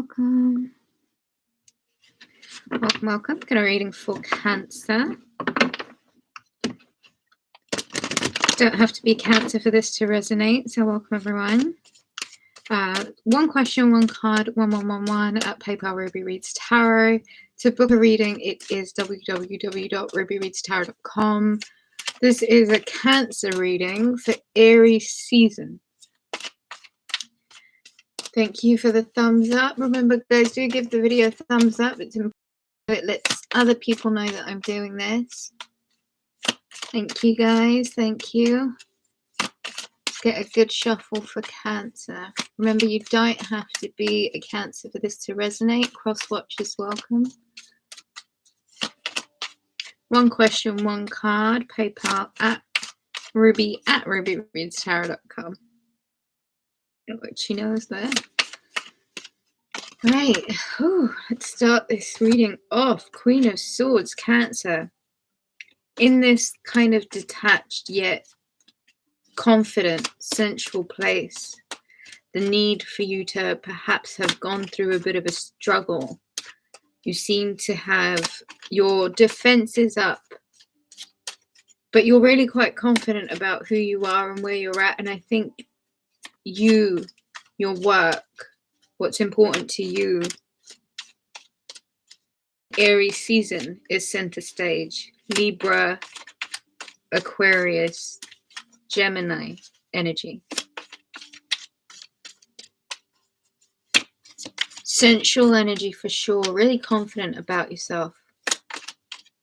welcome. Welcome. Going to reading for Cancer. Don't have to be Cancer for this to resonate, so welcome everyone. One question, one card, 1111 at PayPal Ruby Reads Tarot. To book a reading, it is www.rubyreadstarot.com. This is a Cancer reading for Aries season. Thank you for the thumbs up. Remember, guys, do give the video a thumbs up. It's important. It lets other people know that I'm doing this. Thank you, guys. Thank you. Let's get a good shuffle for Cancer. Remember, you don't have to be a Cancer for this to resonate. Cross-watch is welcome. One question, one card. PayPal at rubyreadstarot.com. What she knows there. Right, let's start this reading off. Queen of Swords, Cancer. In this kind of detached yet confident, sensual place, the need for you to perhaps have gone through a bit of a struggle. You seem to have your defenses up, but you're really quite confident about who you are and where you're at. And I think your work, what's important to you, Aries season is center stage. Libra, Aquarius, Gemini energy. Sensual energy for sure. Really confident about yourself.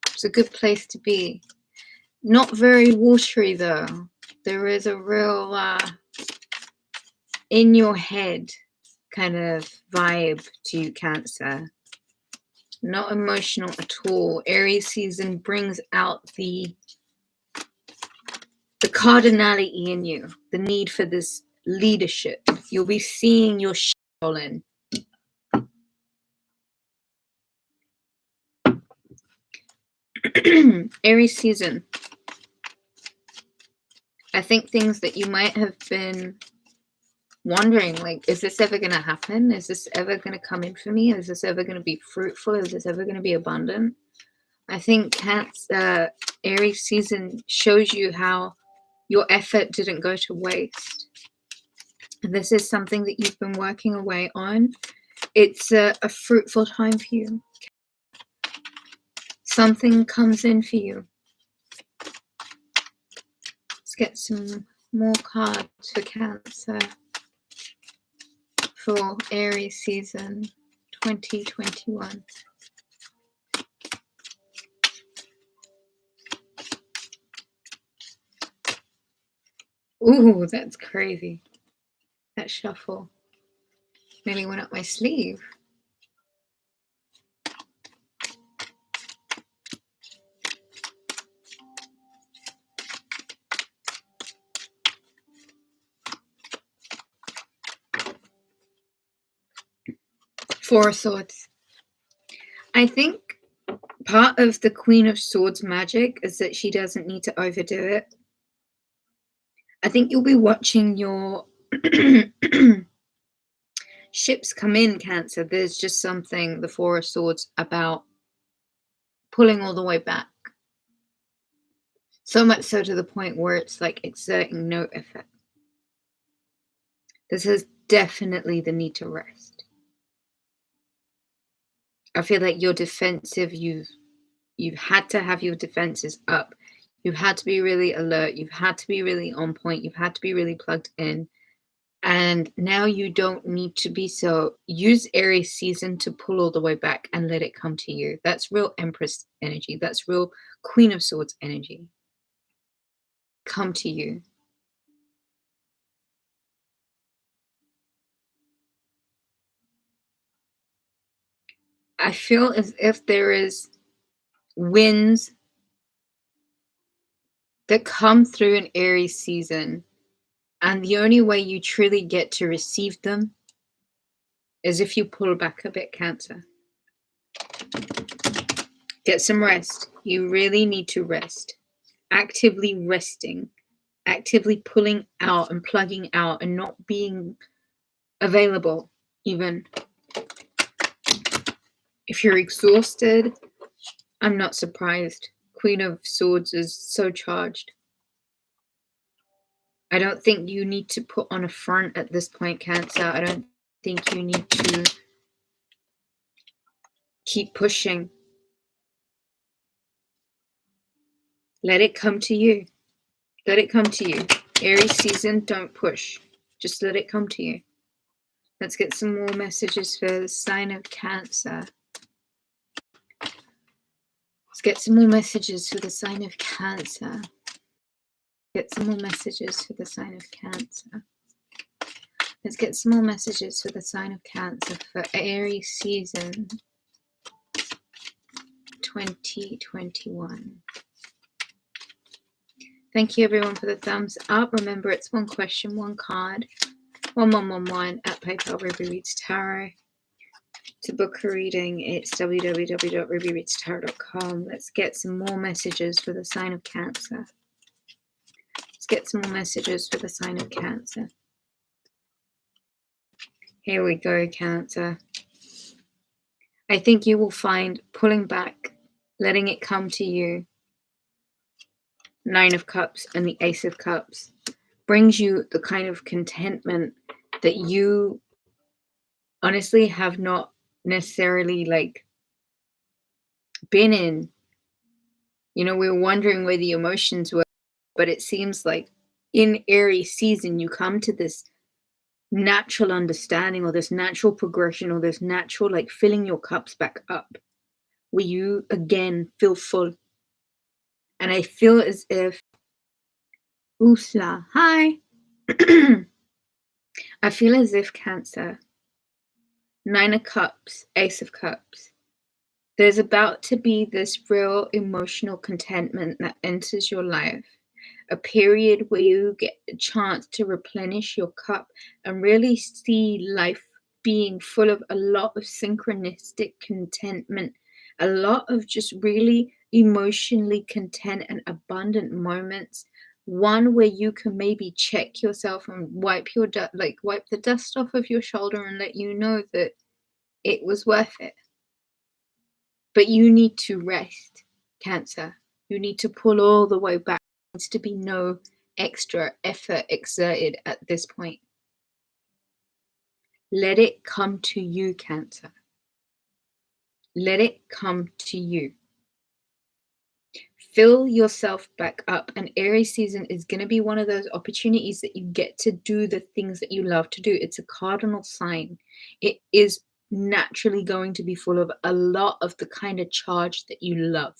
It's a good place to be. Not very watery though. There is a real in your head kind of vibe to you, Cancer. Not emotional at all. Aries season brings out the cardinality in you, the need for this leadership. You'll be seeing your shit roll in. Aries season. I think things that you might have been wondering, like, is this ever going to happen? Is this ever going to come in for me? Is this ever going to be fruitful? Is this ever going to be abundant? I think Aries season shows you how your effort didn't go to waste. This is something that you've been working away on. It's a fruitful time for you. Something comes in for you. Let's get some more cards for Cancer for Aries season 2021. Ooh, that's crazy. That shuffle nearly went up my sleeve. Four of Swords. I think part of the Queen of Swords magic is that she doesn't need to overdo it. I think you'll be watching your ships come in, Cancer. There's just something, the Four of Swords, about pulling all the way back. So much so to the point where it's like exerting no effort. This is definitely the need to rest. I feel like you're defensive. You've had to have your defenses up. You've had to be really alert. You've had to be really on point. You've had to be really plugged in. And now you don't need to be so. Use Aries season to pull all the way back and let it come to you. That's real Empress energy. That's real Queen of Swords energy. Come to you. I feel as if there is winds that come through an Aries season, and the only way you truly get to receive them is if you pull back a bit, Cancer. Get some rest. You really need to rest. Actively resting, actively pulling out and plugging out and not being available even. If you're exhausted, I'm not surprised. Queen of Swords is so charged. I don't think you need to put on a front at this point, Cancer. I don't think you need to keep pushing. Let it come to you. Let it come to you. Aries season, don't push. Just let it come to you. Let's get some more messages for the sign of Cancer. Let's get some more messages for the sign of Cancer. Get some more messages for the sign of Cancer. Let's get some more messages for the sign of Cancer for Aries season 2021. Thank you everyone for the thumbs up. Remember, it's one question, one card. 1111 at PayPal Ruby Reads Tarot. To book a reading, it's www.rubyreadstarot.com. Let's get some more messages for the sign of Cancer. Let's get some more messages for the sign of Cancer. Here we go, Cancer. I think you will find pulling back, letting it come to you. Nine of Cups and the Ace of Cups brings you the kind of contentment that you honestly have not necessarily been in. You know, we're wondering where the emotions were, but it seems like in Aries season you come to this natural understanding or this natural progression or this natural filling your cups back up where you again feel full. And I feel as if Usla, hi. I feel as if Cancer, Nine of Cups, Ace of Cups, there's about to be this real emotional contentment that enters your life. A period where you get a chance to replenish your cup and really see life being full of a lot of synchronistic contentment, a lot of just really emotionally content and abundant moments. One where you can maybe check yourself and wipe the dust off of your shoulder and let you know that it was worth it. But you need to rest, Cancer. You need to pull all the way back. There needs to be no extra effort exerted at this point. Let it come to you, Cancer. Let it come to you. Fill yourself back up. And Aries season is going to be one of those opportunities that you get to do the things that you love to do. It's a cardinal sign. It is naturally going to be full of a lot of the kind of charge that you love.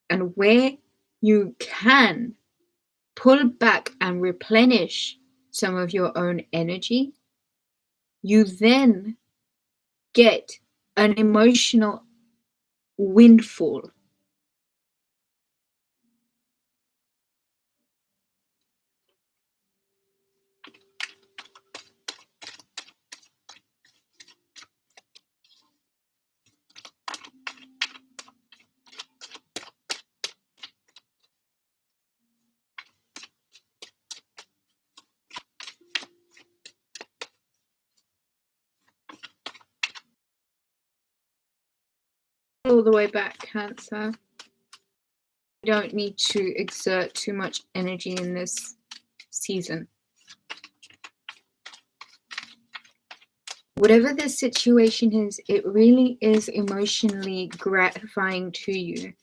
And where you can pull back and replenish some of your own energy, you then get an emotional windfall. All the way back, Cancer. You don't need to exert too much energy in this season. Whatever the situation is, it really is emotionally gratifying to you.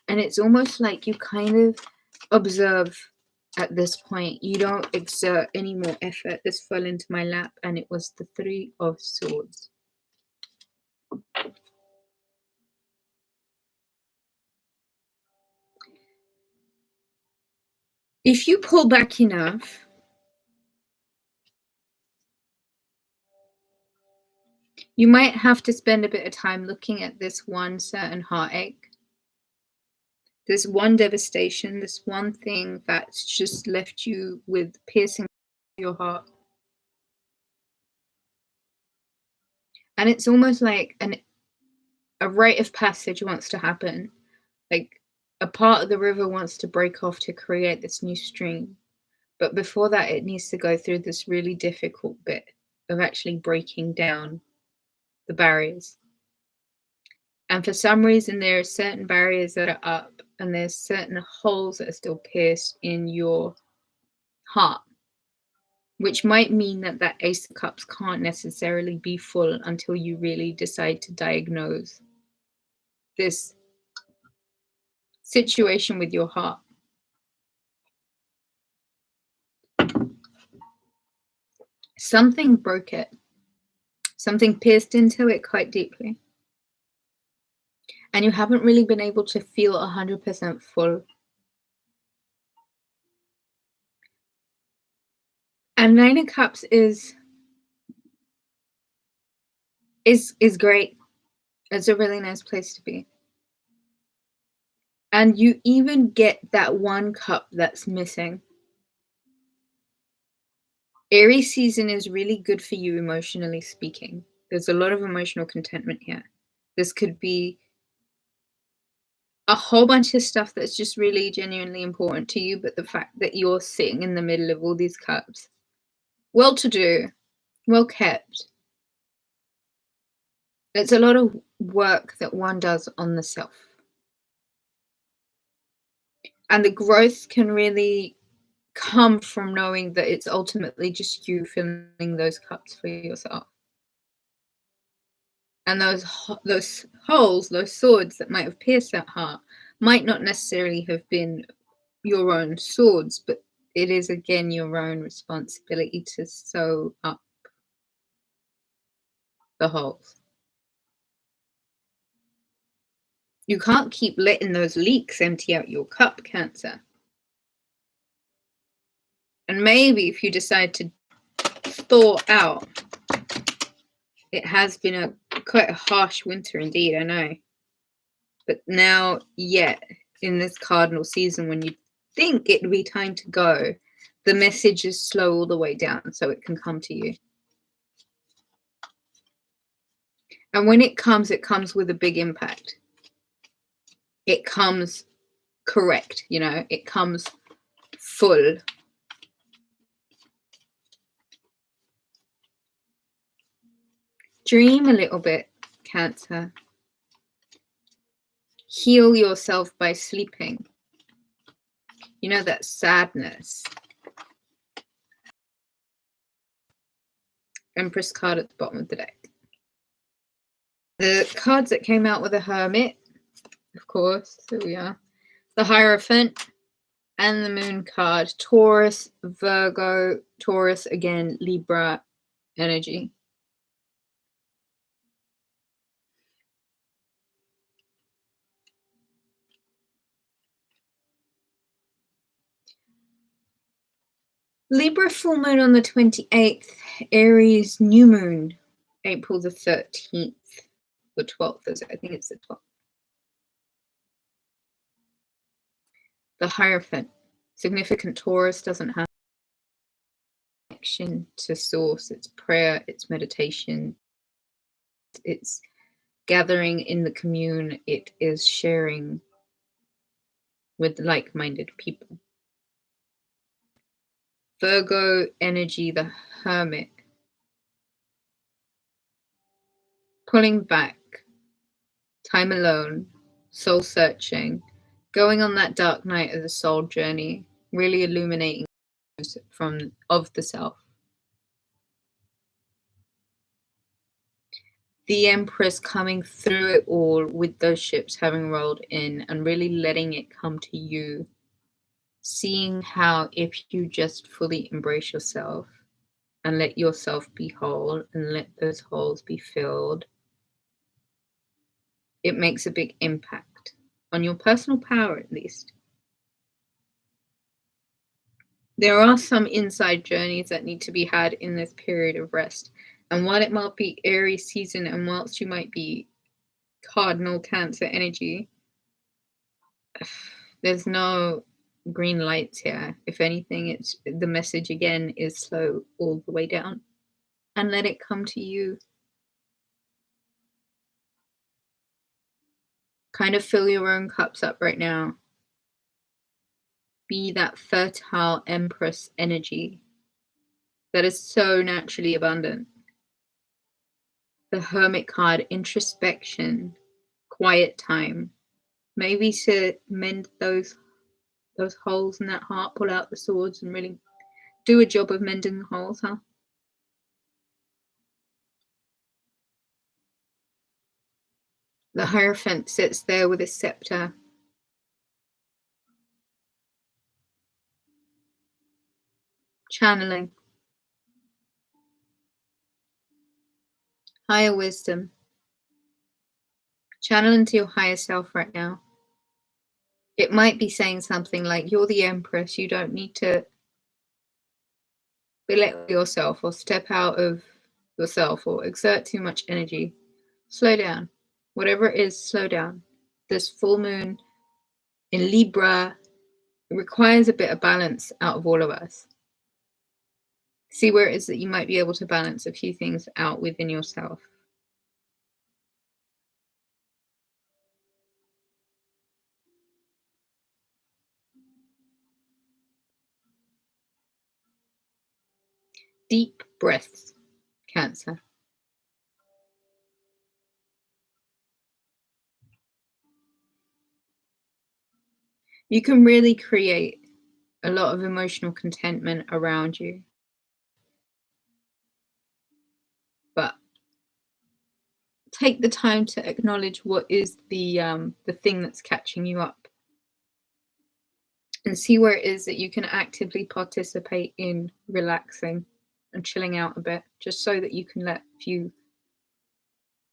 And it's almost like you kind of observe at this point. You don't exert any more effort. This fell into my lap and it was the Three of Swords. If you pull back enough, you might have to spend a bit of time looking at this one certain heartache, this one devastation, this one thing that's just left you with piercing your heart. And it's almost like a rite of passage wants to happen. Like a part of the river wants to break off to create this new stream. But before that, it needs to go through this really difficult bit of actually breaking down the barriers. And for some reason, there are certain barriers that are up, and there's certain holes that are still pierced in your heart, which might mean that that Ace of Cups can't necessarily be full until you really decide to diagnose this situation with your heart. Something broke it. Something pierced into it quite deeply. And you haven't really been able to feel 100% full. And Nine of Cups is great. It's a really nice place to be. And you even get that one cup that's missing. Aries season is really good for you emotionally speaking. There's a lot of emotional contentment here. This could be a whole bunch of stuff that's just really genuinely important to you, but the fact that you're sitting in the middle of all these cups, well-to-do, well-kept, it's a lot of work that one does on the self. And the growth can really come from knowing that it's ultimately just you filling those cups for yourself. And those holes, those swords that might have pierced that heart might not necessarily have been your own swords, but it is again your own responsibility to sew up the holes. You can't keep letting those leaks empty out your cup, Cancer. And maybe if you decide to thaw out, it has been quite a harsh winter indeed, I know. But now, yet, in this cardinal season, when you think it would be time to go, the message is slow all the way down so it can come to you. And when it comes with a big impact. It comes correct, you know, it comes full. Dream a little bit, Cancer. Heal yourself by sleeping. You know, that sadness. Empress card at the bottom of the deck. The cards that came out were the Hermit, of course, so we are. The Hierophant and the Moon card. Taurus, Virgo, Taurus again, Libra energy. Libra full moon on the 28th, Aries new moon, April the 13th, the 12th, I think it's the 12th. The Hierophant, significant Taurus, doesn't have connection to source. It's prayer, it's meditation, it's gathering in the commune, it is sharing with like-minded people. Virgo energy, the Hermit, pulling back, time alone, soul searching, going on that dark night of the soul journey, really illuminating of the self. The Empress coming through it all with those ships having rolled in and really letting it come to you, seeing how if you just fully embrace yourself and let yourself be whole and let those holes be filled, it makes a big impact on your personal power, at least. There are some inside journeys that need to be had in this period of rest. And while it might be Aries season and whilst you might be cardinal Cancer energy, there's no green lights here. If anything, it's the message again is slow all the way down and let it come to you. Kind of fill your own cups up right now. Be that fertile Empress energy that is so naturally abundant. the Hermit card, introspection, quiet time. Maybe to mend those holes in that heart, pull out the swords and really do a job of mending the holes, huh? The Hierophant sits there with his scepter. Channeling. Higher wisdom. Channel into your higher self right now. It might be saying something like, you're the Empress, you don't need to belittle yourself or step out of yourself or exert too much energy. Slow down. Whatever it is, slow down. This full moon in Libra, it requires a bit of balance out of all of us. See where it is that you might be able to balance a few things out within yourself. Deep breaths, Cancer. You can really create a lot of emotional contentment around you. But take the time to acknowledge what is the thing that's catching you up, and see where it is that you can actively participate in relaxing and chilling out a bit, just so that you can let a few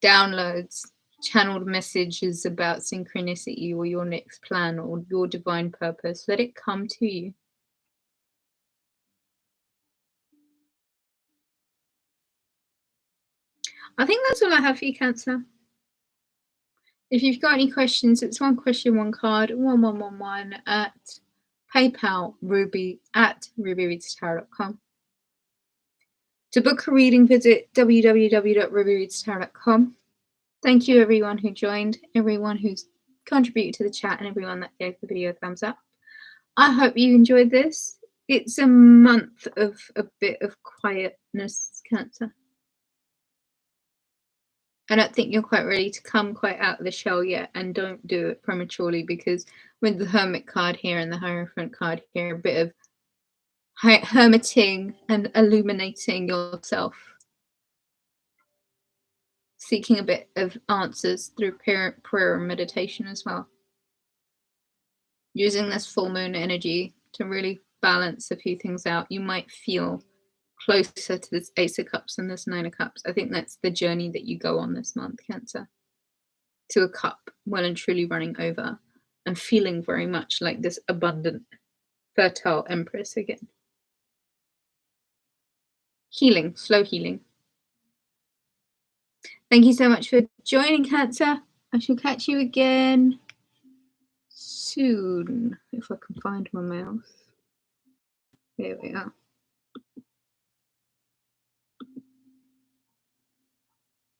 downloads, channeled messages about synchronicity or your next plan or your divine purpose, let it come to you. I think that's all I have for you, Cancer. If you've got any questions, it's one question, one card, 1111 at PayPal Ruby at rubyreadstarot.com. To book a reading, visit www.rubyreadstarot.com. Thank you, everyone who joined, everyone who's contributed to the chat, and everyone that gave the video a thumbs up. I hope you enjoyed this. It's a month of a bit of quietness, Cancer. I don't think you're quite ready to come quite out of the shell yet, and don't do it prematurely, because with the Hermit card here and the Hierophant card here, a bit of hermiting and illuminating yourself, seeking a bit of answers through prayer and meditation as well. Using this full moon energy to really balance a few things out. You might feel closer to this Ace of Cups and this Nine of Cups. I think that's the journey that you go on this month, Cancer. To a cup well and truly running over and feeling very much like this abundant, fertile Empress again. Healing, slow healing. Thank you so much for joining, Cancer. I shall catch you again soon, if I can find my mouse. There we are.